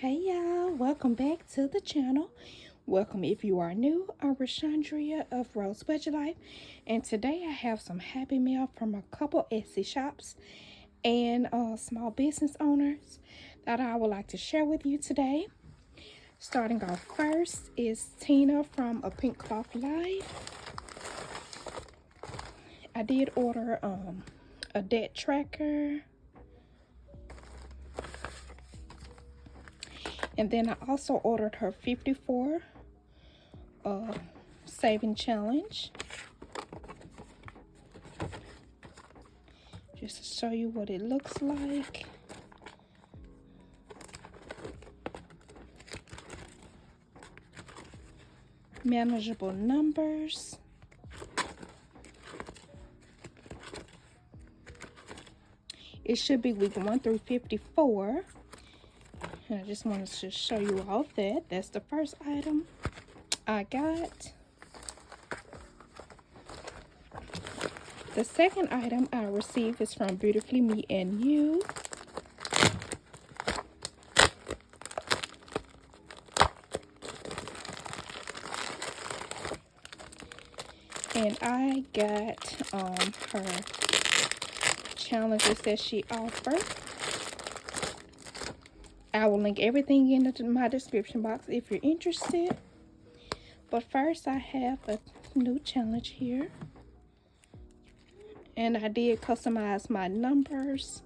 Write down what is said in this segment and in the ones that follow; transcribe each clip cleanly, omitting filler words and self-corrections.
Hey y'all, welcome back to the channel. Welcome if you are new. I'm Rashandria of Rose Budget Life, and today I have some Happy Mail from a couple Etsy shops and small business owners that I would like to share with you today. Starting off first is Tina from A Pink Cloth Life. I did order a debt tracker. And then I also ordered her 54 saving challenge. Just to show you what it looks like. Manageable numbers. It should be week 1 through 54. And I just wanted to show you all that. That's the first item I got. The second item I received is from Beautifully Me and You. And I got her challenges that she offered. I will link everything in my description box if you're interested. But first, I have a new challenge here. And I did customize my numbers.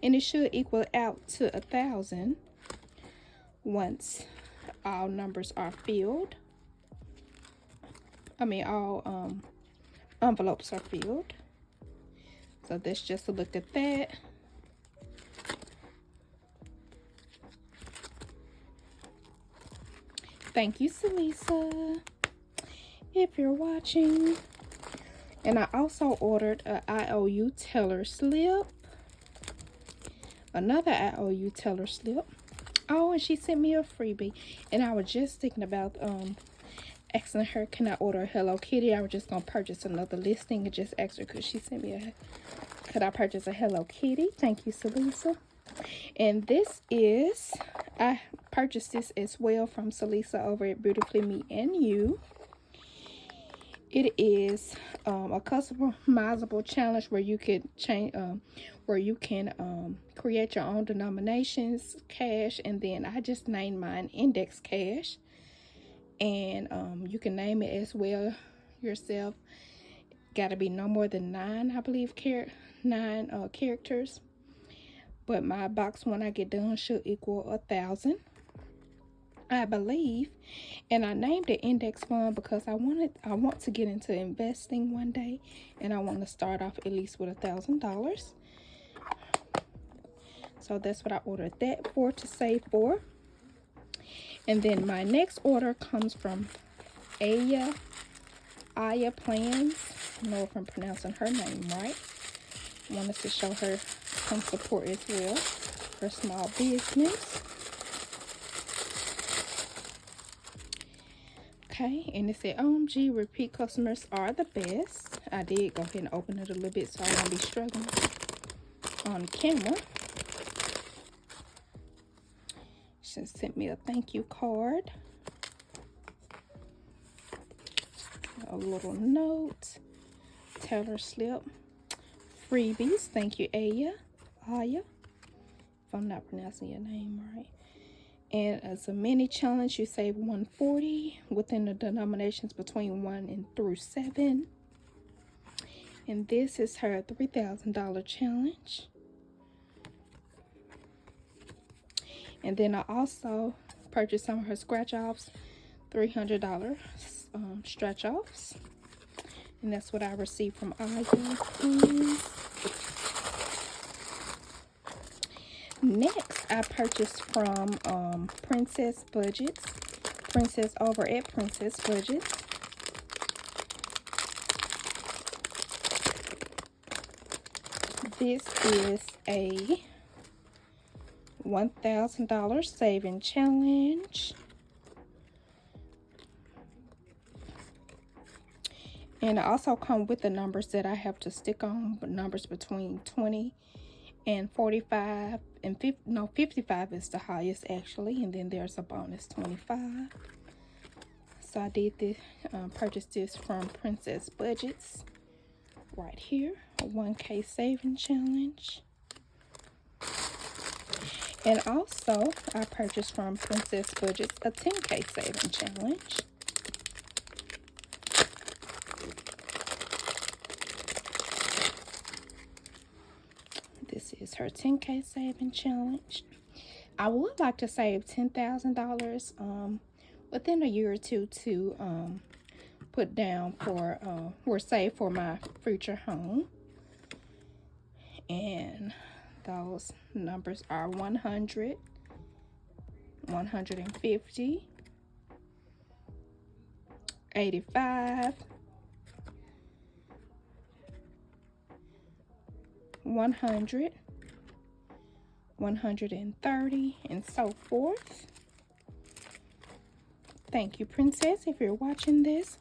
And it should equal out to 1,000 once all numbers are filled. All envelopes are filled. So that's just a look at that. Thank you, Salisa, if you're watching. And I also ordered an IOU teller slip. Another IOU teller slip. Oh, and she sent me a freebie. And I was just thinking about asking her, can I order a Hello Kitty? I was just going to purchase another listing and just ask her, could she send me could I purchase a Hello Kitty? Thank you, Salisa. And this is, I purchased this as well from Salisa over at Beautifully Me and You. It is a customizable challenge where you could change, create your own denominations, cash, and then I just named mine Index Cash. And you can name it as well yourself. Got to be no more than 9, I believe, characters. But my box when I get done should equal 1,000, I believe. And I named it Index Fund because I want to get into investing one day, and I want to start off at least with $1,000. So that's what I ordered that for, to save for. And then my next order comes from Aya Plans. I don't know if I'm pronouncing her name right. Wanted to show her some support as well for small business. Okay, and it said, OMG, repeat customers are the best. I did go ahead and open it a little bit so I won't be struggling on camera. She sent me a thank you card. A little note. Teller slip. Freebies. Thank you, Aya. If I'm not pronouncing your name right. And as a mini challenge, you save $140 within the denominations between 1 and through 7. And this is her $3,000 challenge. And then I also purchased some of her scratch offs, $300 stretch offs. And that's what I received from Aya. Next, I purchased from Princess over at Princess Budgets. This is a $1,000 saving challenge. And I also come with the numbers that I have to stick on, numbers between 20 And 45 and 50, no, 55 is the highest actually, and then there's a bonus 25. So I did this, purchased this from Princess Budgets right here, a 1K saving challenge. And also I purchased from Princess Budgets a 10K saving challenge. This is her 10K saving challenge. I would like to save $10,000 within a year or two to put down for or save for my future home. And those numbers are 100, 150, 85, 100, 130, and so forth. Thank you, Princess, if you're watching this.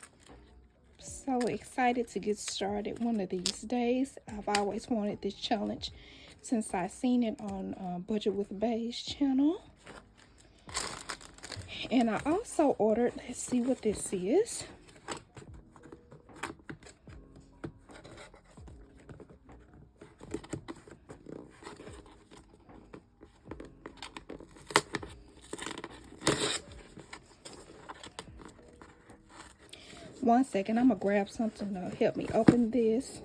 So excited to get started one of these days. I've always wanted this challenge since I seen it on Budget with Bay's channel. And I also ordered, let's see what this is. One second, I'm gonna grab something to help me open this.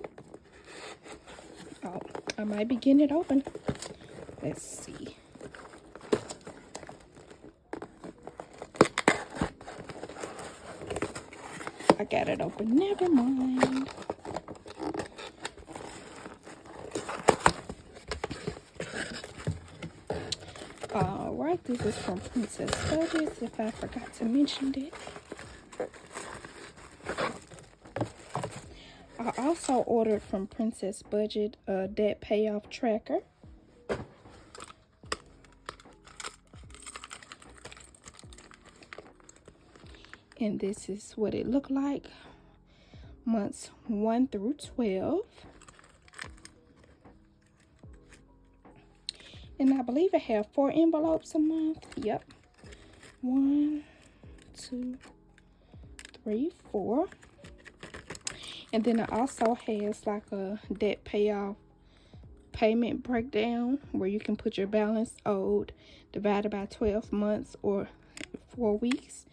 Oh, I might be getting it open. Let's see. I got it open, never mind. Alright, this is from Princess Budgets, if I forgot to mention it. I also ordered from Princess Budget a debt payoff tracker. And this is what it looked like. Months 1 through 12. And I believe I have 4 envelopes a month. Yep. 1, 2, 3, 4. And then it also has like a debt payoff payment breakdown where you can put your balance owed divided by 12 months or 4 weeks.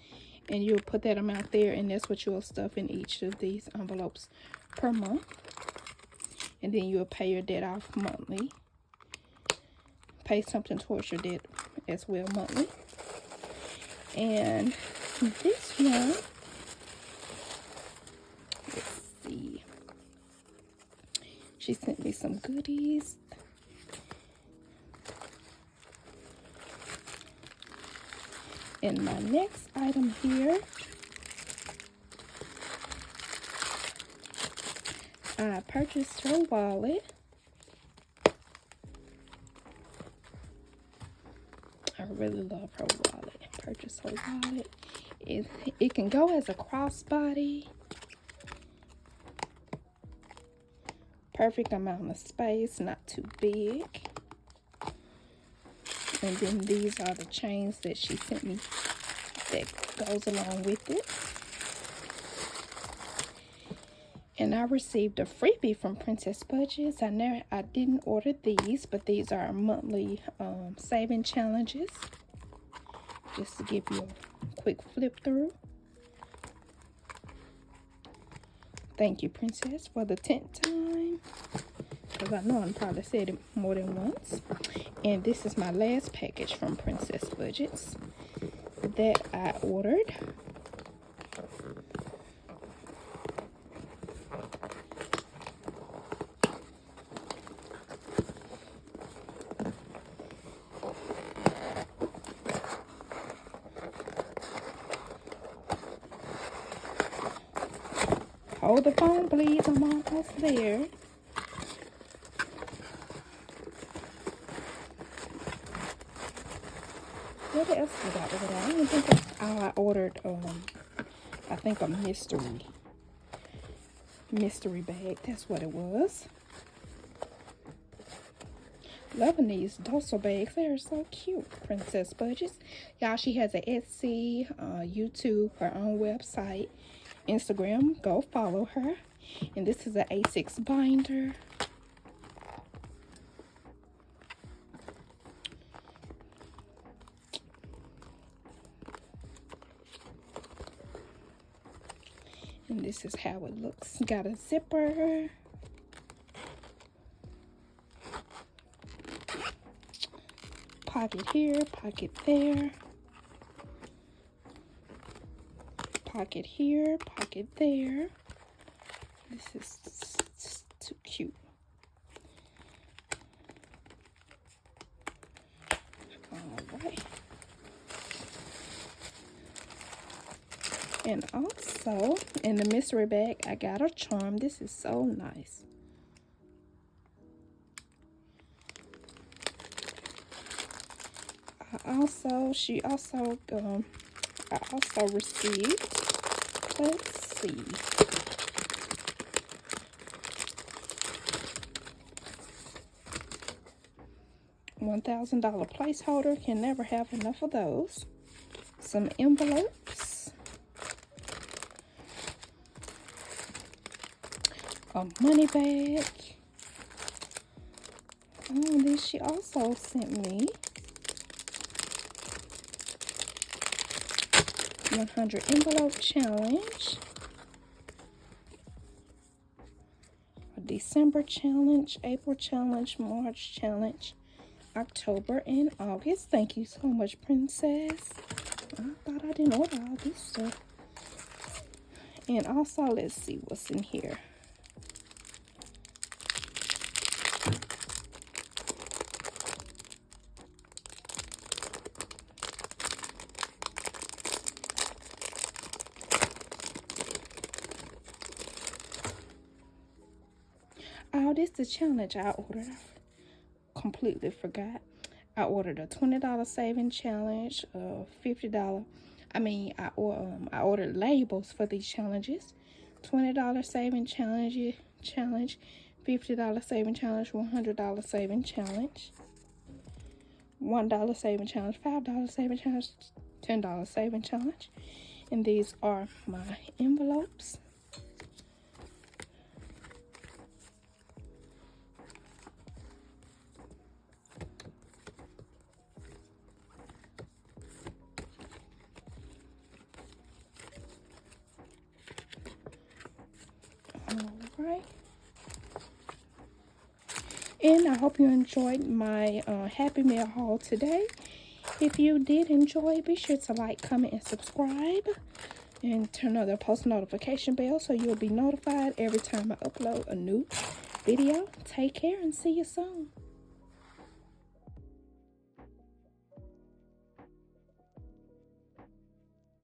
And you'll put that amount there, and that's what you'll stuff in each of these envelopes per month. And then you'll pay your debt off monthly. Pay something towards your debt as well monthly. And this one, let's see. She sent me some goodies. And my next item here, I purchased her wallet. I really love her wallet. Purchased her wallet. It can go as a crossbody. Perfect amount of space, not too big. And then these are the chains that she sent me that goes along with it. And I received a freebie from Princess Budgets. I didn't order these, but these are monthly saving challenges. Just to give you a quick flip through. Thank you, Princess, for the 10th time. Because I know I probably said it more than once. And this is my last package from Princess Budgets that I ordered. Hold the phone, please. I'm almost there. What else did I order? I don't think I ordered, I think a mystery bag. That's what it was. Loving these Dossel bags. They're so cute. Princess Budgets. Y'all, she has a Etsy, YouTube, her own website, Instagram. Go follow her. And this is an A6 binder. And this is how it looks. Got a zipper. Pocket here, pocket there. Pocket here, pocket there. This is too cute. Alright. And also, in the mystery bag, I got a charm. This is so nice. I also received, let's see, $1,000 placeholder. Can never have enough of those. Some envelopes. A money bag. Oh, then she also sent me 100 envelope challenge, a December challenge, April challenge, March challenge, October and August. Thank you so much, Princess. I thought I didn't order all this stuff. And also, let's see what's in here. Oh, this is the challenge I ordered. I completely forgot. I ordered a $20 saving challenge, $50. I ordered labels for these challenges. $20 saving challenge, $50 saving challenge, $100 saving challenge, $1 saving challenge, $5 saving challenge, $10 saving challenge. And these are my envelopes. Alright. And I hope you enjoyed my Happy Mail haul today. If you did enjoy, be sure to like, comment, and subscribe. And turn on the post notification bell so you'll be notified every time I upload a new video. Take care and see you soon.